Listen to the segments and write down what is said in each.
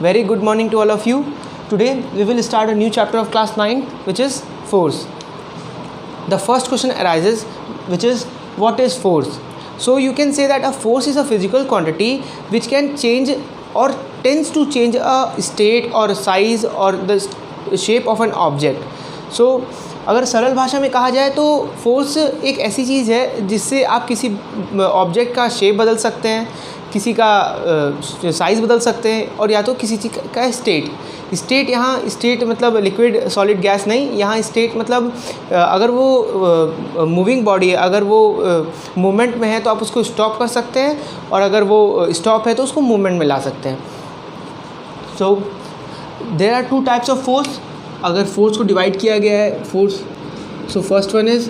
Very good morning to all of you. Today we will start a new chapter of class 9, which is force. The first question arises, which is what is force? So you can say that a force is a physical quantity which can change or tends to change a state or size or the shape of an object. So अगर सरल भाषा में कहा जाए तो force एक ऐसी चीज़ है जिससे आप किसी ऑब्जेक्ट का शेप बदल सकते हैं, किसी का साइज़ बदल सकते हैं, और या तो किसी चीज़ का स्टेट यहाँ स्टेट मतलब लिक्विड सॉलिड गैस नहीं, यहाँ स्टेट मतलब अगर वो मूविंग बॉडी है, अगर वो मूवमेंट में है तो आप उसको स्टॉप कर सकते हैं, और अगर वो स्टॉप है तो उसको मूवमेंट में ला सकते हैं. So there are two types of force. अगर फोर्स को डिवाइड किया गया है force, so first one is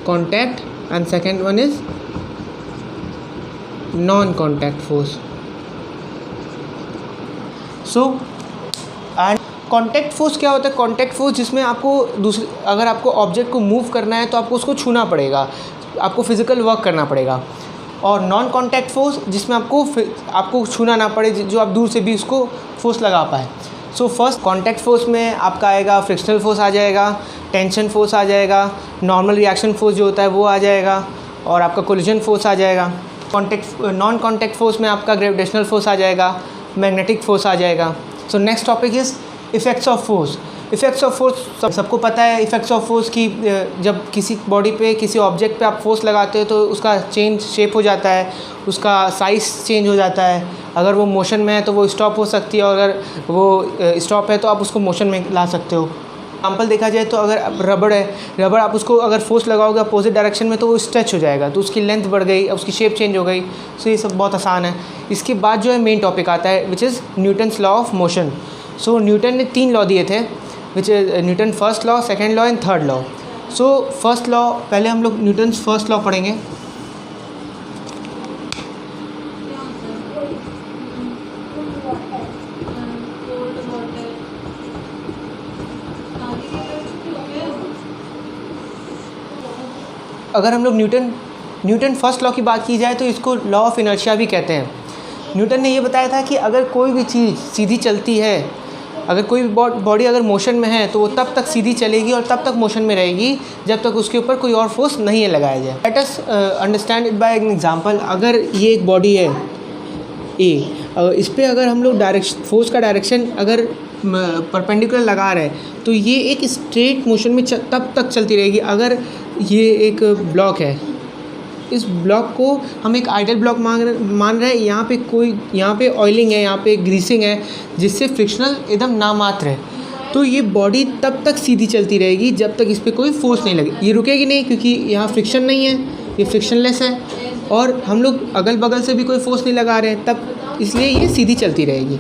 contact and second one is non contact force. So and contact force क्या होता है? कॉन्टैक्ट फोर्स जिसमें आपको अगर आपको ऑब्जेक्ट को मूव करना है तो आपको उसको छूना पड़ेगा, आपको फिजिकल वर्क करना पड़ेगा. और नॉन कॉन्टैक्ट फोर्स जिसमें आपको छूना ना पड़े, जो आप दूर से भी उसको फोर्स लगा पाए. सो फर्स्ट कॉन्टैक्ट फोर्स में आपका आएगा फ्रिक्शनल फोर्स आ जाएगा, टेंशन फोर्स आ जाएगा, नॉर्मल रिएक्शन फोर्स जो होता है वो आ जाएगा, और आपका कोलिजन फोर्स आ जाएगा. नॉन कॉन्टैक्ट फोर्स में आपका ग्रेविटेशनल फोर्स आ जाएगा, मैग्नेटिक फोर्स आ जाएगा. So next topic is effects of force. Effects of force सबको पता है. इफ़ेक्ट्स ऑफ फोर्स की जब किसी बॉडी पे किसी ऑब्जेक्ट पे आप फोर्स लगाते हो तो उसका चेंज शेप हो जाता है, उसका साइज़ चेंज हो जाता है. अगर वो मोशन में है तो वो स्टॉप हो सकती है, और अगर वो स्टॉप है तो आप उसको मोशन में ला सकते हो. एग्जाम्पल देखा जाए तो अगर रबड़ आप उसको अगर फोर्स लगाओगे अपोजिट डायरेक्शन में तो वो स्ट्रेच हो जाएगा, तो उसकी लेंथ बढ़ गई, उसकी शेप चेंज हो गई. सो ये सब बहुत आसान है. इसके बाद जो है मेन टॉपिक आता है which is Newton's law of motion. So Newton ने 3 लॉ दिए थे, which is Newton first law, second law and third law. So first law पहले हम लोग न्यूटन्स फर्स्ट लॉ पढ़ेंगे. अगर हम लोग न्यूटन फर्स्ट लॉ की बात की जाए तो इसको लॉ ऑफ इनर्शिया भी कहते हैं. न्यूटन ने ये बताया था कि अगर कोई भी चीज़ सीधी चलती है, अगर कोई भी बॉडी अगर मोशन में है तो वो तब तक सीधी चलेगी और तब तक मोशन में रहेगी जब तक उसके ऊपर कोई और फोर्स नहीं लगाया जाए. Let us understand it by an example. अगर ये एक बॉडी है ए, इस पर अगर हम लोग फोर्स का डायरेक्शन अगर परपेंडिकुलर लगा रहे हैं तो ये एक स्ट्रेट मोशन में तब तक चलती रहेगी. अगर ये एक ब्लॉक है, इस ब्लॉक को हम एक आइडल ब्लॉक मान रहे हैं, यहाँ पे ऑयलिंग है, यहाँ पे ग्रीसिंग है, जिससे फ्रिक्शनल एकदम नामात्र है, तो ये बॉडी तब तक सीधी चलती रहेगी जब तक इस पर कोई फोर्स नहीं लगे. ये रुकेगी नहीं क्योंकि यहाँ फ्रिक्शन नहीं है, ये फ्रिक्शनलेस है, और हम लोग अगल बगल से भी कोई फोर्स नहीं लगा रहे हैं, तब इसलिए ये सीधी चलती रहेगी.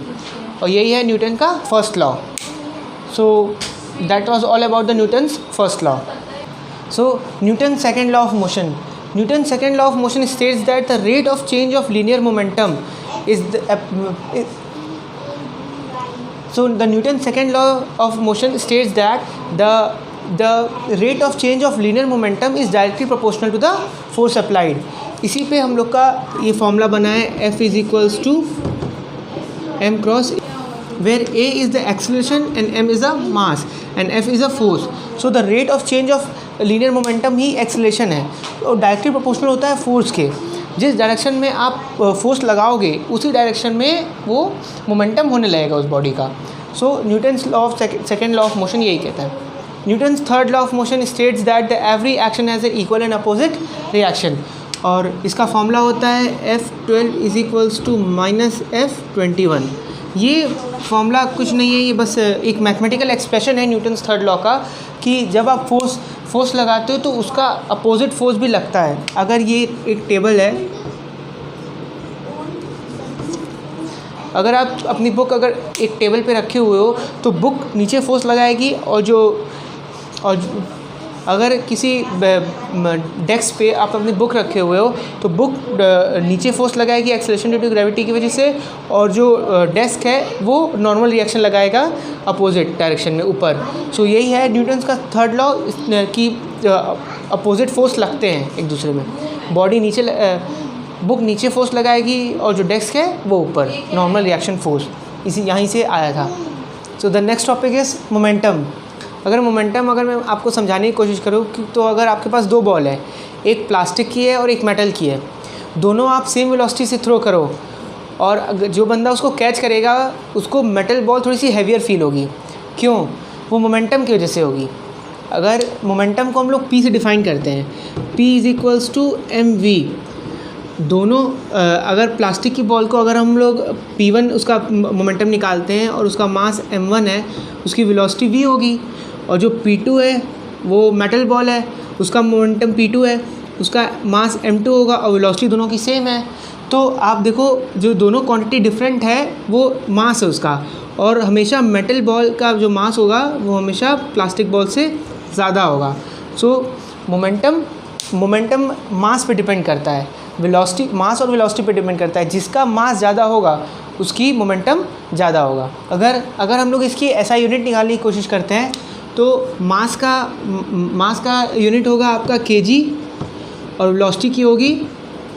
और यही है न्यूटन का first law. So that was all about the Newton's first law. So Newton second law of motion. Newton's second law of motion states that the rate of change of linear momentum is so the Newton's second law of motion states that the rate of change of linear momentum is directly proportional to the force applied. इसी पे हम लोग का ये formula बना है F is equals to m cross, where a is the acceleration and m is the mass and F is a force. So the rate of change of linear momentum he acceleration है, और directly proportional होता है force के. जिस direction में आप force लगाओगे उसी डायरेक्शन में वो मोमेंटम होने लगेगा उस बॉडी का. So Newton's law of second law of motion यही कहता है. Newton's third law of motion states that the every action has a equal and opposite reaction, और इसका फॉर्मूला होता है F12 is equals to minus F21. ये formula कुछ नहीं है, ये बस एक मैथमेटिकल एक्सप्रेशन है न्यूटन्स थर्ड लॉ का, कि जब आप फोर्स लगाते हो तो उसका अपोजिट फोर्स भी लगता है. अगर ये एक टेबल है, अगर आप अपनी बुक अगर एक टेबल पे रखे हुए हो तो बुक नीचे फोर्स लगाएगी, और अगर किसी डेस्क पे आप अपनी बुक रखे हुए हो तो बुक नीचे फोर्स लगाएगी एक्सेलरेशन ड्यू टू ग्रेविटी की वजह से, और जो डेस्क है वो नॉर्मल रिएक्शन लगाएगा अपोजिट डायरेक्शन में ऊपर. सो यही है न्यूटन्स का थर्ड लॉ कि अपोजिट फोर्स लगते हैं एक दूसरे में. बॉडी नीचे बुक नीचे फोर्स लगाएगी और जो डेस्क है वो ऊपर, नॉर्मल रिएक्शन फोर्स इसी यहीं से आया था। So the next topic is momentum. अगर मैं आपको समझाने की कोशिश करूँ तो अगर आपके पास दो बॉल है, एक प्लास्टिक की है और एक मेटल की है, दोनों आप सेम वेलोसिटी से थ्रो करो और जो बंदा उसको कैच करेगा उसको मेटल बॉल थोड़ी सी हैवियर फील होगी। क्यों? वो मोमेंटम की वजह से होगी। अगर मोमेंटम को हम लोग P से डिफ़ाइन करते हैं, P is equals to mv। दोनों अगर प्लास्टिक की बॉल को अगर हम लोग P1 उसका मोमेंटम निकालते हैं और उसका मास m1 है, उसकी वेलोसिटी v होगी, और जो P2 है वो मेटल बॉल है, उसका मोमेंटम P2 है, उसका मास m2 होगा और वेलोसिटी दोनों की सेम है। तो आप देखो जो दोनों क्वांटिटी डिफरेंट है वो मास है उसका, और हमेशा मेटल बॉल का जो मास होगा वो हमेशा प्लास्टिक बॉल से ज़्यादा होगा। सो मोमेंटम मास पे डिपेंड करता है, वेलोसिटी मास और वेलोसिटी पे डिपेंड करता है। जिसका मास ज़्यादा होगा उसकी मोमेंटम ज़्यादा होगा। अगर हम लोग इसकी ऐसा यूनिट निकालने की कोशिश करते हैं तो मास का यूनिट होगा आपका kg और वेलोसिटी की होगी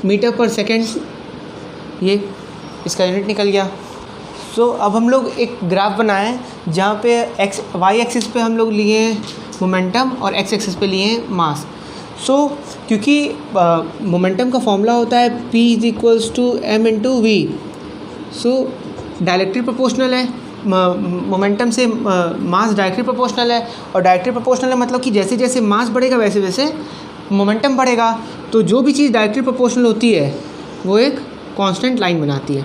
मीटर पर सेकेंड। ये इसका यूनिट निकल गया। सो अब हम लोग एक ग्राफ बनाएं जहाँ पे y एक्सिस पे हम लोग लिए मोमेंटम और x एक्सिस पे लिए मास। सो क्योंकि मोमेंटम का फॉर्मूला होता है P is equals to m into v. So directly proportional है, मोमेंटम से मास डायरेक्टली प्रोपोर्शनल है, और डायरेक्टली प्रोपोर्शनल है मतलब कि जैसे जैसे मास बढ़ेगा वैसे वैसे मोमेंटम बढ़ेगा। तो जो भी चीज़ डायरेक्टली प्रोपोर्शनल होती है वो एक कांस्टेंट लाइन बनाती है।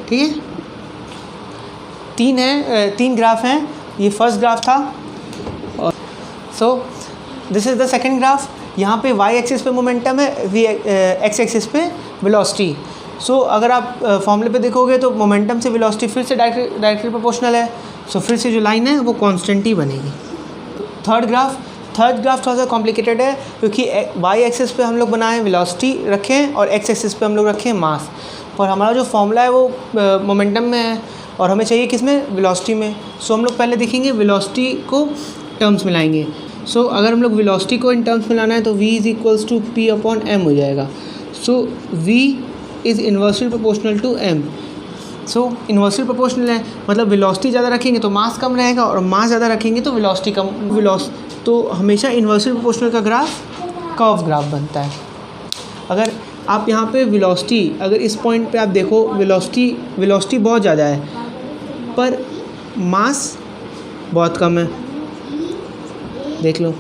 ठीक है, तीन ग्राफ हैं। ये फर्स्ट ग्राफ था और so this is the second graph. यहाँ पे y एक्सिस पे मोमेंटम है, x एक्सिस पे वेलोसिटी। सो अगर आप फॉर्मूले पे देखोगे तो मोमेंटम से वेलोसिटी फिर से डायरेक्टली प्रोपोर्शनल है। सो फिर से जो लाइन है वो कांस्टेंट ही बनेगी। थर्ड ग्राफ थोड़ा सा कॉम्प्लिकेटेड है क्योंकि y एक्सिस पे हम लोग बनाए वेलोसिटी रखें और x एक्सिस पे हम लोग रखें मास, पर हमारा जो फॉर्मूला है वो मोमेंटम में है और हमें चाहिए किस में, वेलोसिटी में। सो हम लोग पहले देखेंगे वेलोसिटी को टर्म्स मिलाएंगे। सो अगर हम लोग वेलोसिटी को इन टर्म्स में लाना है तो v is equals to p upon m हो जाएगा। So v is inversely proportional to m। So inversely proportional है मतलब वेलोसिटी ज़्यादा रखेंगे तो मास कम रहेगा और मास ज़्यादा रखेंगे तो वेलोसिटी कम। तो हमेशा इन्वर्सली प्रोपोर्शनल का ग्राफ कर्व ग्राफ बनता है। अगर आप यहाँ पे वेलोसिटी, अगर इस पॉइंट पे आप देखो वेलोसिटी बहुत ज़्यादा है पर मास बहुत कम है, देख लो,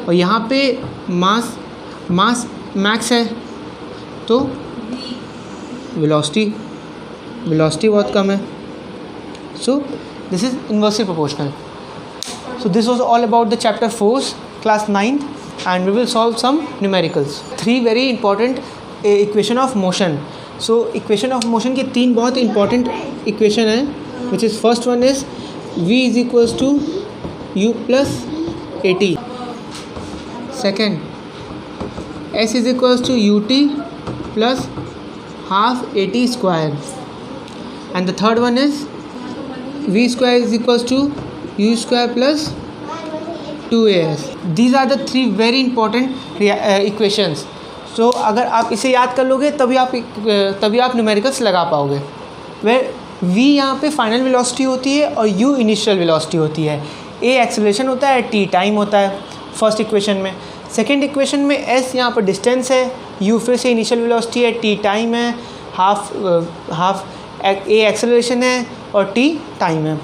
और यहाँ पे मास मैक्स है तो वेलोसिटी बहुत कम है। So this is inversely proportional. So this was all about the chapter 4 class 9 and we will solve some numericals. 3 very important equation of motion. So equation of motion के 3 बहुत important equation है, which is first one is v is equals to u plus at. Second, s is equals to ut plus half at square. And the third one is v square is equals to u square plus 2as. These are the 3 very important equations. So अगर आप इसे याद कर लोगे तभी आप numericals लगा पाओगे। वेर v यहाँ पे फाइनल वेलोसिटी होती है और u इनिशियल वेलोसिटी होती है, a एक्सेलरेशन होता है, t टाइम होता है फर्स्ट इक्वेशन में। सेकेंड इक्वेशन में s यहाँ पर डिस्टेंस है, u फिर से इनिशियल वेलोसिटी है, t टाइम है, हाफ a एक्सेलरेशन है और t टाइम है।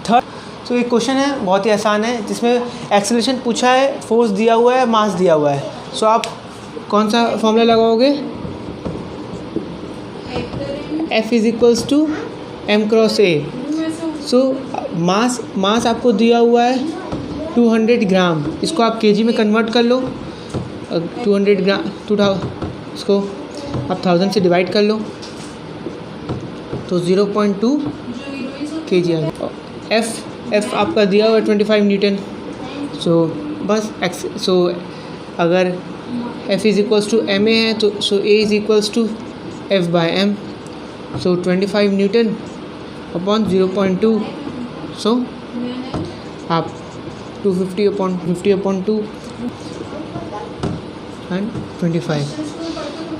थर्ड, तो एक क्वेश्चन है बहुत ही आसान है जिसमें एक्सेलरेशन पूछा है, फोर्स दिया हुआ है, मास दिया हुआ है। सो आप कौन सा फॉर्मूला लगाओगे? F is equals to m cross a। So mass आपको दिया हुआ है 200 ग्राम, इसको आप kg में कन्वर्ट कर लो। 200 ग्राम 2000 इसको आप 1000 से डिवाइड कर लो तो 0.2 kg आ गया। F आपका दिया हुआ है 25 न्यूटन। सो बस अगर F is equals to ma है तो A is equals to F by m। So 25 newton upon 0.2। So आप 250 अपॉन 50 अपॉन 2 एंड 25।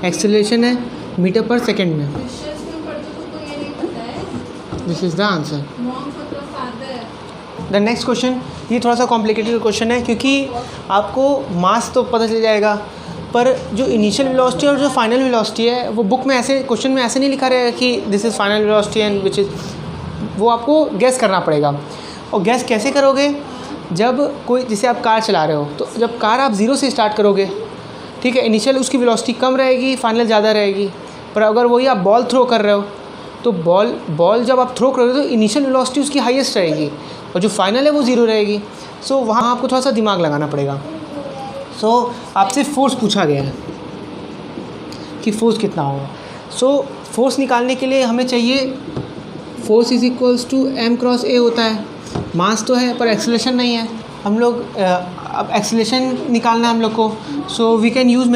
एक्सेलरेशन है मीटर पर सेकेंड में। विशेष में पढ़ते तो ये नहीं पता है। This is the answer. Mom मतलब फादर। द नेक्स्ट क्वेश्चन, ये थोड़ा सा कॉम्प्लिकेटेड क्वेश्चन है क्योंकि आपको मास तो पता चल जाएगा, पर जो इनिशियल वेलोसिटी और जो फाइनल वेलोसिटी है वो बुक में ऐसे क्वेश्चन में ऐसे नहीं लिखा रहेगा कि this is final velocity and which is, वो आपको गैस करना पड़ेगा। और गैस कैसे करोगे, जब कोई जैसे आप कार चला रहे हो तो जब कार आप ज़ीरो से स्टार्ट करोगे, ठीक है, इनिशियल उसकी वेलोसिटी कम रहेगी, फाइनल ज़्यादा रहेगी। पर अगर वही आप बॉल थ्रो कर रहे हो तो बॉल जब आप थ्रो करोगे तो इनिशियल वेलोसिटी उसकी हाईएस्ट रहेगी और जो फाइनल है वो ज़ीरो रहेगी। सो वहाँ आपको थोड़ा सा दिमाग लगाना पड़ेगा। सो आपसे फोर्स पूछा गया है कि फोर्स कितना होगा। सो फोर्स निकालने के लिए हमें चाहिए, force is equals to m cross a होता है। मास तो है पर एक्सेलरेशन नहीं है, हम लोग अब एक्सेलरेशन निकालना है हम लोग को। सो वी कैन यूज़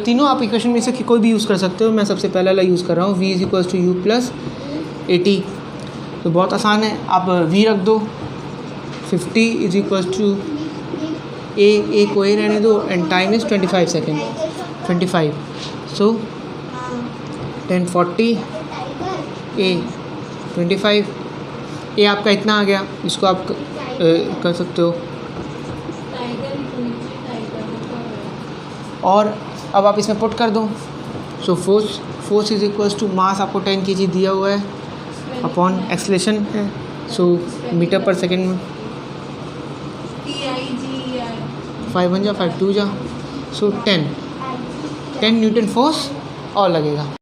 तीनों आप इक्वेशन में से कोई भी यूज़ कर सकते हो। मैं सबसे पहले वाला यूज़ कर रहा हूँ, v is equals to u plus a t. तो बहुत आसान है, आप v रख दो, 50 इज इक्वल्स टू ए को ए रहने दो एंड टाइम इज़ 25 सेकेंड, 25। सो 1040 ए 25, ए आपका इतना आ गया, इसको आप कर सकते हो। और अब आप इसमें पुट कर दो। So force is equals to mass आपको 10 kg दिया हुआ है अपॉन एक्सेलरेशन है, सो मीटर पर सेकेंड में 5 1 जा 5 2 जा, सो 10 न्यूटन फोर्स और लगेगा।